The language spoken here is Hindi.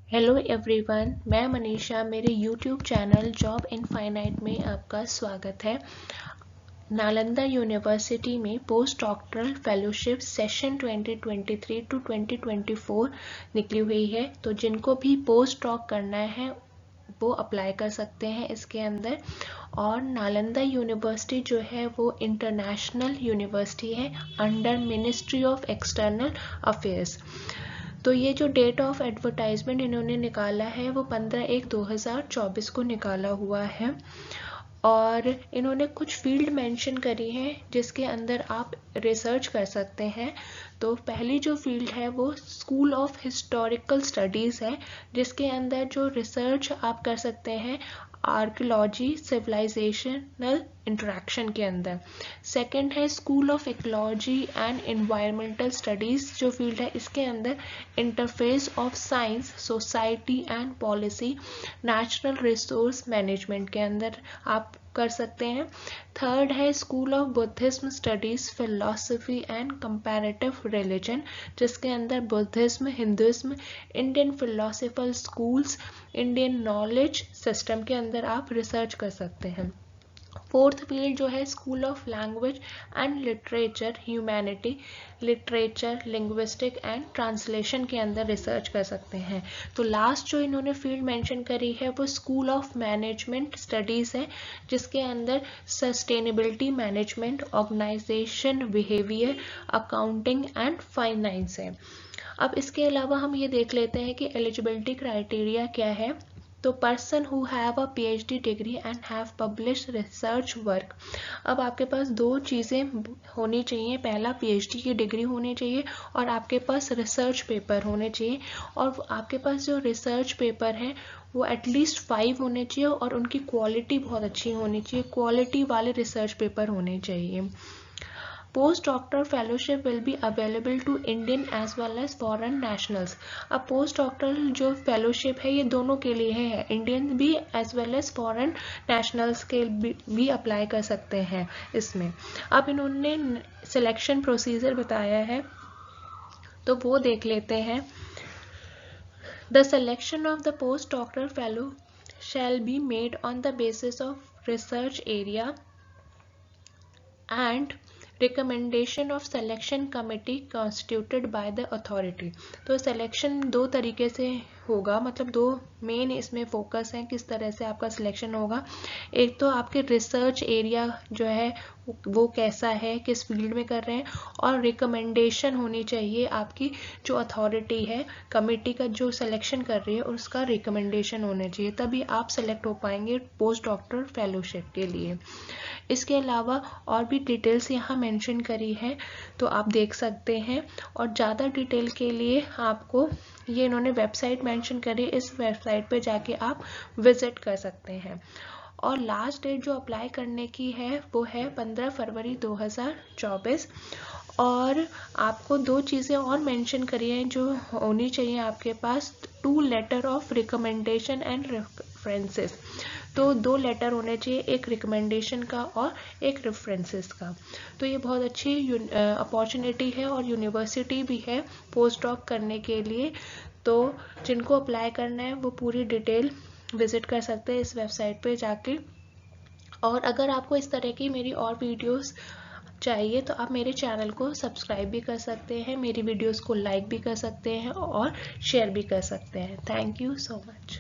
हेलो एवरीवन, मैं मनीषा। मेरे यूट्यूब चैनल जॉब इनफाइनाइट में आपका स्वागत है। नालंदा यूनिवर्सिटी में post doctoral fellowship session 2023 to 2024 निकली हुई है, तो जिनको भी पोस्ट डॉक करना है वो अप्लाई कर सकते हैं इसके अंदर। और नालंदा यूनिवर्सिटी जो है वो इंटरनेशनल यूनिवर्सिटी है under ministry of external affairs. तो ये जो डेट ऑफ एडवर्टाइजमेंट इन्होंने निकाला है वो 15/1/2024 को निकाला हुआ है। और इन्होंने कुछ फील्ड मेंशन करी है जिसके अंदर आप रिसर्च कर सकते हैं। तो पहली जो फील्ड है वो स्कूल ऑफ हिस्टोरिकल स्टडीज़ है, जिसके अंदर जो रिसर्च आप कर सकते हैं आर्कियोलॉजी सिविलाइजेशनल इंटरेक्शन के अंदर। सेकंड है school of ecology and environmental studies जो फील्ड है, इसके अंदर interface of science society and policy natural resource management के अंदर आप कर सकते हैं। थर्ड है school of Buddhism studies philosophy and comparative religion, जिसके अंदर Buddhism Hinduism Indian philosophical schools Indian knowledge system के अंदर आप रिसर्च कर सकते हैं। फोर्थ फील्ड जो है school of language and literature humanity literature linguistic and translation के अंदर रिसर्च कर सकते हैं। तो लास्ट जो इन्होंने फील्ड मेंशन करी है वो स्कूल ऑफ मैनेजमेंट स्टडीज़ है, जिसके अंदर sustainability management organisation behaviour accounting and finance है। अब इसके अलावा हम ये देख लेते हैं कि एलिजिबिलिटी क्राइटेरिया क्या है। तो person who have a PhD degree and have published research work. अब आपके पास दो चीज़ें होनी चाहिए, पहला PhD की डिग्री होनी चाहिए और आपके पास रिसर्च पेपर होने चाहिए। और आपके पास जो रिसर्च पेपर है वो एटलीस्ट 5 होने चाहिए और उनकी क्वालिटी बहुत अच्छी होनी चाहिए, क्वालिटी वाले रिसर्च पेपर होने चाहिए। Post doctor fellowship will be available to Indian as well as foreign nationals. अब पोस्ट डॉक्टरल जो फेलोशिप है ये दोनों के लिए है, इंडियन भी as well as foreign nationals के भी अप्लाई कर सकते हैं इसमें। अब इन्होंने सिलेक्शन प्रोसीजर बताया है तो वो देख लेते हैं। The selection of the post doctor fellow shall be made on the basis of research area and recommendation of selection committee constituted by the authority। तो सिलेक्शन दो तरीके से होगा, मतलब दो मेन इसमें फोकस है किस तरह से आपका सिलेक्शन होगा। एक तो आपके रिसर्च एरिया जो है वो कैसा है, किस फील्ड में कर रहे हैं, और रिकमेंडेशन होनी चाहिए आपकी जो अथॉरिटी है कमेटी का जो सिलेक्शन कर रही है उसका रिकमेंडेशन होना चाहिए, तभी आप सेलेक्ट हो पाएंगे पोस्ट डॉक्टर फेलोशिप के लिए। इसके अलावा और भी डिटेल्स यहाँ मेंशन करी है तो आप देख सकते हैं। और ज़्यादा डिटेल के लिए आपको ये इन्होंने वेबसाइट मेंशन करी, इस वेबसाइट पे जाके आप विजिट कर सकते हैं। और लास्ट डेट जो अप्लाई करने की है वो है 15 फरवरी 2024। और आपको दो चीज़ें और मेंशन करी हैं जो होनी चाहिए आपके पास, 2 letter of recommendation and references. तो 2 लेटर होने चाहिए, एक रिकमेंडेशन का और एक रेफरेंसेस का। तो ये बहुत अच्छी अपॉर्चुनिटी है और यूनिवर्सिटी भी है पोस्ट डॉक करने के लिए। तो जिनको अप्लाई करना है वो पूरी डिटेल विजिट कर सकते हैं इस वेबसाइट पे जाके। और अगर आपको इस तरह की मेरी और वीडियोस चाहिए तो आप मेरे चैनल को सब्सक्राइब भी कर सकते हैं, मेरी वीडियोस को लाइक भी कर सकते हैं और शेयर भी कर सकते हैं। Thank you so much.